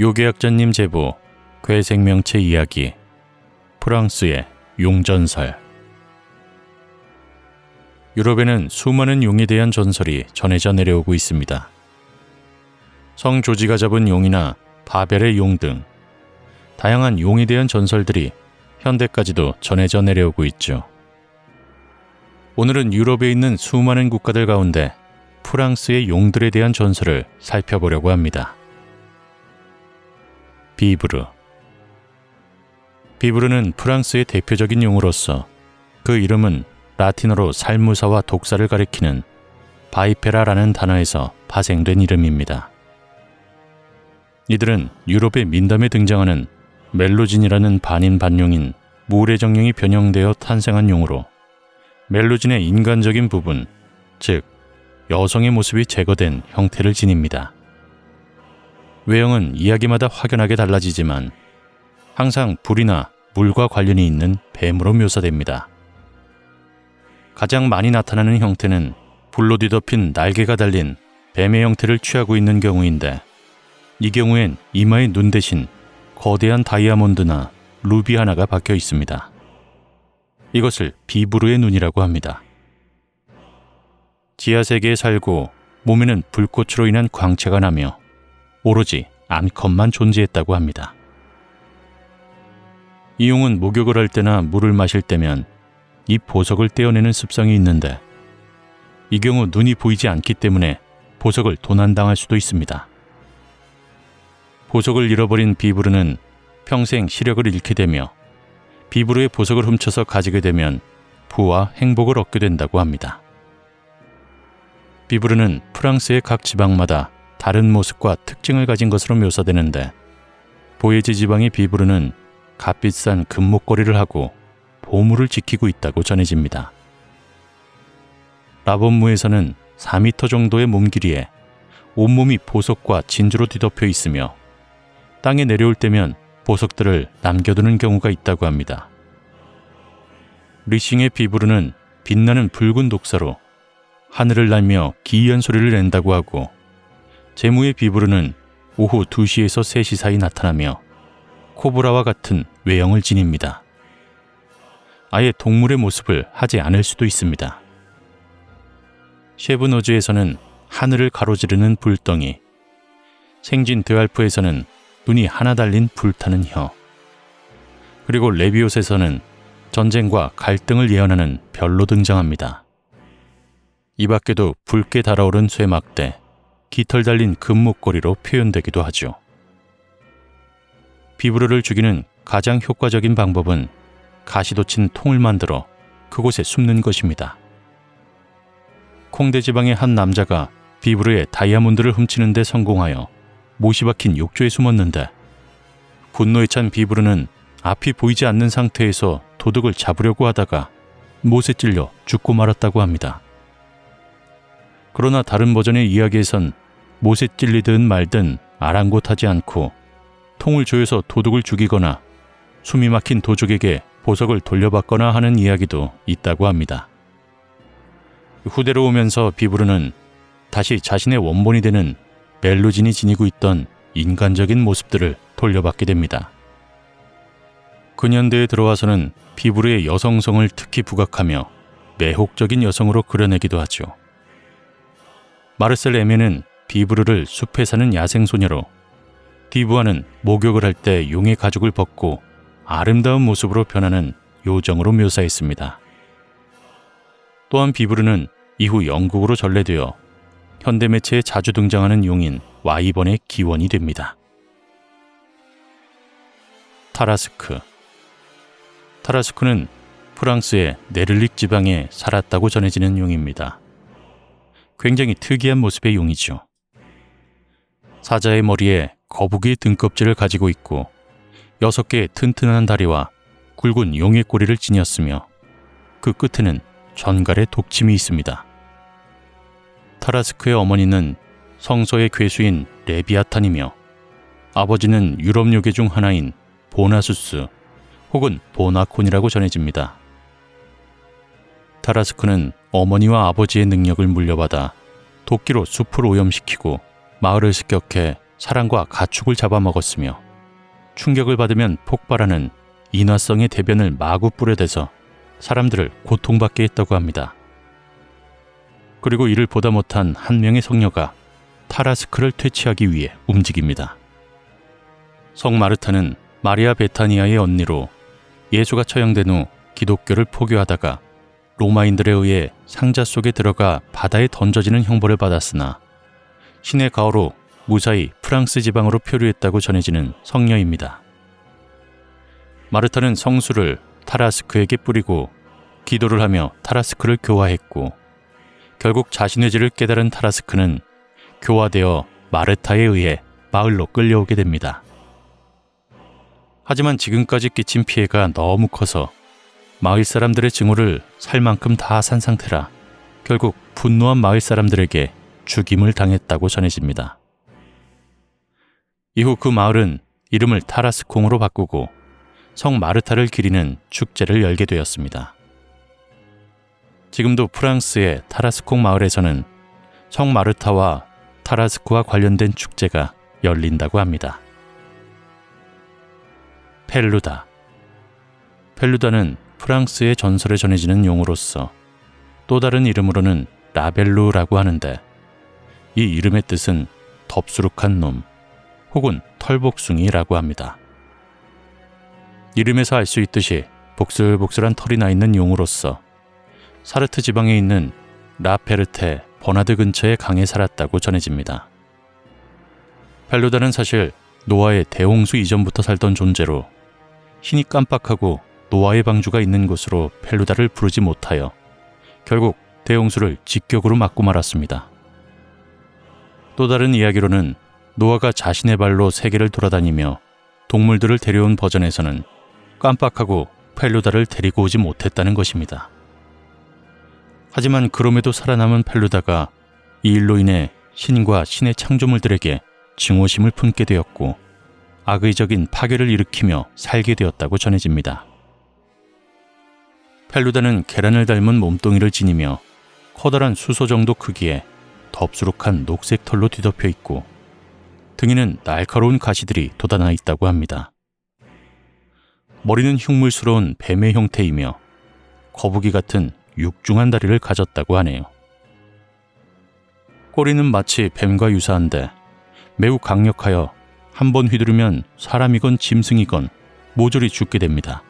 요괴학자님 제보 괴생명체 이야기 프랑스의 용전설. 유럽에는 수많은 용에 대한 전설이 전해져 내려오고 있습니다. 성 조지가 잡은 용이나 바벨의 용 등 다양한 용에 대한 전설들이 현대까지도 전해져 내려오고 있죠. 오늘은 유럽에 있는 수많은 국가들 가운데 프랑스의 용들에 대한 전설을 살펴보려고 합니다. 비브르. 비브르는 프랑스의 대표적인 용으로서 그 이름은 라틴어로 살무사와 독사를 가리키는 바이페라라는 단어에서 파생된 이름입니다. 이들은 유럽의 민담에 등장하는 멜로진이라는 반인반용인 무례정령이 변형되어 탄생한 용으로 멜로진의 인간적인 부분, 즉 여성의 모습이 제거된 형태를 지닙니다. 외형은 이야기마다 확연하게 달라지지만 항상 불이나 물과 관련이 있는 뱀으로 묘사됩니다. 가장 많이 나타나는 형태는 불로 뒤덮인 날개가 달린 뱀의 형태를 취하고 있는 경우인데, 이 경우엔 이마에 눈 대신 거대한 다이아몬드나 루비 하나가 박혀 있습니다. 이것을 비브르의 눈이라고 합니다. 지하세계에 살고 몸에는 불꽃으로 인한 광채가 나며 오로지 암컷만 존재했다고 합니다. 이 용은 목욕을 할 때나 물을 마실 때면 이 보석을 떼어내는 습성이 있는데, 이 경우 눈이 보이지 않기 때문에 보석을 도난당할 수도 있습니다. 보석을 잃어버린 비브르는 평생 시력을 잃게 되며 비브르의 보석을 훔쳐서 가지게 되면 부와 행복을 얻게 된다고 합니다. 비브르는 프랑스의 각 지방마다 다른 모습과 특징을 가진 것으로 묘사되는데, 보예지 지방의 비브르는 값비싼 금목걸이를 하고 보물을 지키고 있다고 전해집니다. 라본무에서는 4m 정도의 몸 길이에 온몸이 보석과 진주로 뒤덮여 있으며 땅에 내려올 때면 보석들을 남겨두는 경우가 있다고 합니다. 리싱의 비브르는 빛나는 붉은 독사로 하늘을 날며 기이한 소리를 낸다고 하고, 제무의 비브르는 오후 2시에서 3시 사이 나타나며 코브라와 같은 외형을 지닙니다. 아예 동물의 모습을 하지 않을 수도 있습니다. 셰브노즈에서는 하늘을 가로지르는 불덩이, 생진 드알프에서는 눈이 하나 달린 불타는 혀, 그리고 레비옷에서는 전쟁과 갈등을 예언하는 별로 등장합니다. 이 밖에도 붉게 달아오른 쇠막대, 깃털 달린 금목걸이로 표현되기도 하죠. 비브르를 죽이는 가장 효과적인 방법은 가시도 친 통을 만들어 그곳에 숨는 것입니다. 콩데 지방의 한 남자가 비브르의 다이아몬드를 훔치는 데 성공하여 못이 박힌 욕조에 숨었는데, 분노에 찬 비브르는 앞이 보이지 않는 상태에서 도둑을 잡으려고 하다가 못에 찔려 죽고 말았다고 합니다. 그러나 다른 버전의 이야기에선 못에 찔리든 말든 아랑곳하지 않고 통을 조여서 도둑을 죽이거나 숨이 막힌 도둑에게 보석을 돌려받거나 하는 이야기도 있다고 합니다. 후대로 오면서 비브르는 다시 자신의 원본이 되는 멜로진이 지니고 있던 인간적인 모습들을 돌려받게 됩니다. 근현대에 들어와서는 비브르의 여성성을 특히 부각하며 매혹적인 여성으로 그려내기도 하죠. 마르셀 에메는 비브르를 숲에 사는 야생소녀로, 디부아는 목욕을 할 때 용의 가죽을 벗고 아름다운 모습으로 변하는 요정으로 묘사했습니다. 또한 비브르는 이후 영국으로 전래되어 현대 매체에 자주 등장하는 용인 와이번의 기원이 됩니다. 타라스크. 타라스크는 프랑스의 네를릭 지방에 살았다고 전해지는 용입니다. 굉장히 특이한 모습의 용이죠. 사자의 머리에 거북이의 등껍질을 가지고 있고 6개의 튼튼한 다리와 굵은 용의 꼬리를 지녔으며 그 끝에는 전갈의 독침이 있습니다. 타라스크의 어머니는 성서의 괴수인 레비아탄이며 아버지는 유럽 요괴 중 하나인 보나수스 혹은 보나콘이라고 전해집니다. 타라스크는 어머니와 아버지의 능력을 물려받아 도끼로 숲을 오염시키고 마을을 습격해 사람과 가축을 잡아먹었으며 충격을 받으면 폭발하는 인화성의 대변을 마구 뿌려대서 사람들을 고통받게 했다고 합니다. 그리고 이를 보다 못한 한 명의 성녀가 타라스크를 퇴치하기 위해 움직입니다. 성 마르타는 마리아 베타니아의 언니로 예수가 처형된 후 기독교를 포교하다가 로마인들에 의해 상자 속에 들어가 바다에 던져지는 형벌을 받았으나 신의 가호로 무사히 프랑스 지방으로 표류했다고 전해지는 성녀입니다. 마르타는 성수를 타라스크에게 뿌리고 기도를 하며 타라스크를 교화했고 결국 자신의 죄를 깨달은 타라스크는 교화되어 마르타에 의해 마을로 끌려오게 됩니다. 하지만 지금까지 끼친 피해가 너무 커서 마을 사람들의 증오를 살 만큼 다 산 상태라 결국 분노한 마을 사람들에게 죽임을 당했다고 전해집니다. 이후 그 마을은 이름을 타라스콩으로 바꾸고 성 마르타를 기리는 축제를 열게 되었습니다. 지금도 프랑스의 타라스콩 마을에서는 성 마르타와 타라스크와 관련된 축제가 열린다고 합니다. 펠루다. 펠루다는 프랑스의 전설에 전해지는 용어로서 또 다른 이름으로는 라벨루라고 하는데 이 이름의 뜻은 덥수룩한 놈 혹은 털복숭이라고 합니다. 이름에서 알 수 있듯이 복슬복슬한 털이 나 있는 용으로서 사르트 지방에 있는 라페르테 버나드 근처의 강에 살았다고 전해집니다. 펠루다는 사실 노아의 대홍수 이전부터 살던 존재로 신이 깜빡하고 노아의 방주가 있는 곳으로 펠루다를 부르지 못하여 결국 대홍수를 직격으로 맞고 말았습니다. 또 다른 이야기로는 노아가 자신의 발로 세계를 돌아다니며 동물들을 데려온 버전에서는 깜빡하고 펠루다를 데리고 오지 못했다는 것입니다. 하지만 그럼에도 살아남은 펠루다가 이 일로 인해 신과 신의 창조물들에게 증오심을 품게 되었고 악의적인 파괴를 일으키며 살게 되었다고 전해집니다. 펠루다는 계란을 닮은 몸뚱이를 지니며 커다란 수소 정도 크기의 덥수룩한 녹색 털로 뒤덮여 있고 등에는 날카로운 가시들이 돋아나 있다고 합니다. 머리는 흉물스러운 뱀의 형태이며 거북이 같은 육중한 다리를 가졌다고 하네요. 꼬리는 마치 뱀과 유사한데 매우 강력하여 한 번 휘두르면 사람이건 짐승이건 모조리 죽게 됩니다.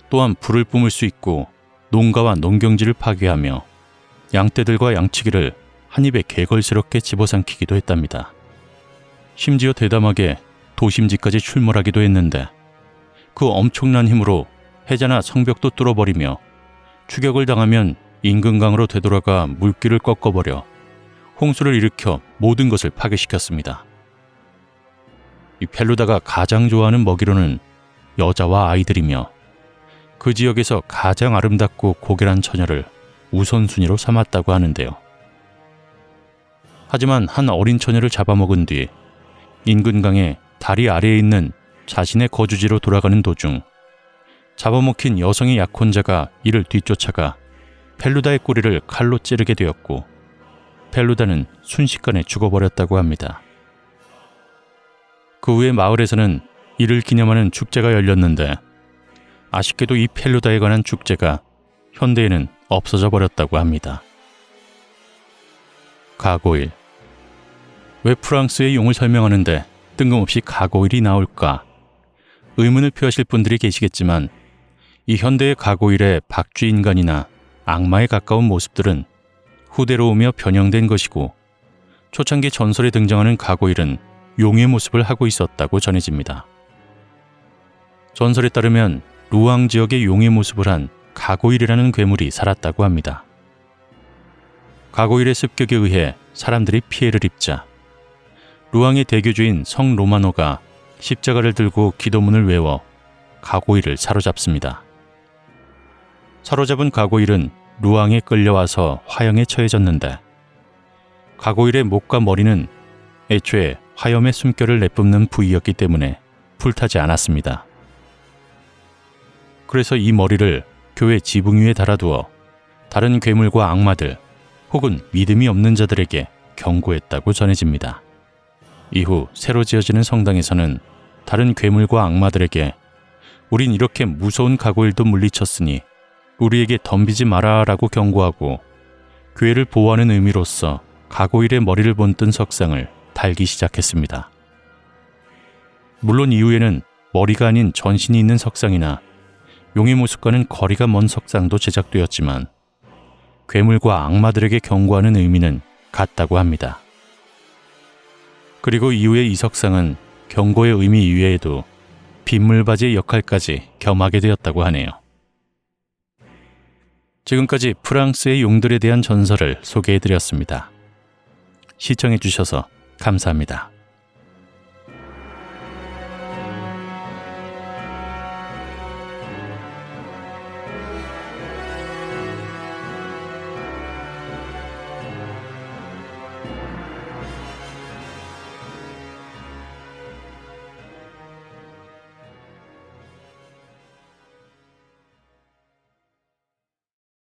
또한 불을 뿜을 수 있고 농가와 농경지를 파괴하며 양떼들과 양치기를 한 입에 개걸스럽게 집어삼키기도 했답니다. 심지어 대담하게 도심지까지 출몰하기도 했는데 그 엄청난 힘으로 해자나 성벽도 뚫어버리며 추격을 당하면 인근강으로 되돌아가 물길을 꺾어버려 홍수를 일으켜 모든 것을 파괴시켰습니다. 이 펠루다가 가장 좋아하는 먹이로는 여자와 아이들이며 그 지역에서 가장 아름답고 고결한 처녀를 우선순위로 삼았다고 하는데요. 하지만 한 어린 처녀를 잡아먹은 뒤 인근강의 다리 아래에 있는 자신의 거주지로 돌아가는 도중 잡아먹힌 여성의 약혼자가 이를 뒤쫓아가 펠루다의 꼬리를 칼로 찌르게 되었고 펠루다는 순식간에 죽어버렸다고 합니다. 그 후에 마을에서는 이를 기념하는 축제가 열렸는데 아쉽게도 이 펠루다에 관한 축제가 현대에는 없어져 버렸다고 합니다. 가고일. 왜 프랑스의 용을 설명하는데 뜬금없이 가고일이 나올까? 의문을 표하실 분들이 계시겠지만 이 현대의 가고일의 박쥐인간이나 악마에 가까운 모습들은 후대로 오며 변형된 것이고 초창기 전설에 등장하는 가고일은 용의 모습을 하고 있었다고 전해집니다. 전설에 따르면 루앙 지역의 용의 모습을 한 가고일이라는 괴물이 살았다고 합니다. 가고일의 습격에 의해 사람들이 피해를 입자 루앙의 대교주인 성 로마노가 십자가를 들고 기도문을 외워 가고일을 사로잡습니다. 사로잡은 가고일은 루앙에 끌려와서 화형에 처해졌는데 가고일의 목과 머리는 애초에 화염의 숨결을 내뿜는 부위였기 때문에 불타지 않았습니다. 그래서 이 머리를 교회 지붕 위에 달아두어 다른 괴물과 악마들 혹은 믿음이 없는 자들에게 경고했다고 전해집니다. 이후 새로 지어지는 성당에서는 다른 괴물과 악마들에게 우린 이렇게 무서운 가고일도 물리쳤으니 우리에게 덤비지 마라 라고 경고하고 교회를 보호하는 의미로서 가고일의 머리를 본뜬 석상을 달기 시작했습니다. 물론 이후에는 머리가 아닌 전신이 있는 석상이나 용의 모습과는 거리가 먼 석상도 제작되었지만 괴물과 악마들에게 경고하는 의미는 같다고 합니다. 그리고 이후에 이 석상은 경고의 의미 이외에도 빗물바지의 역할까지 겸하게 되었다고 하네요. 지금까지 프랑스의 용들에 대한 전설을 소개해드렸습니다. 시청해주셔서 감사합니다.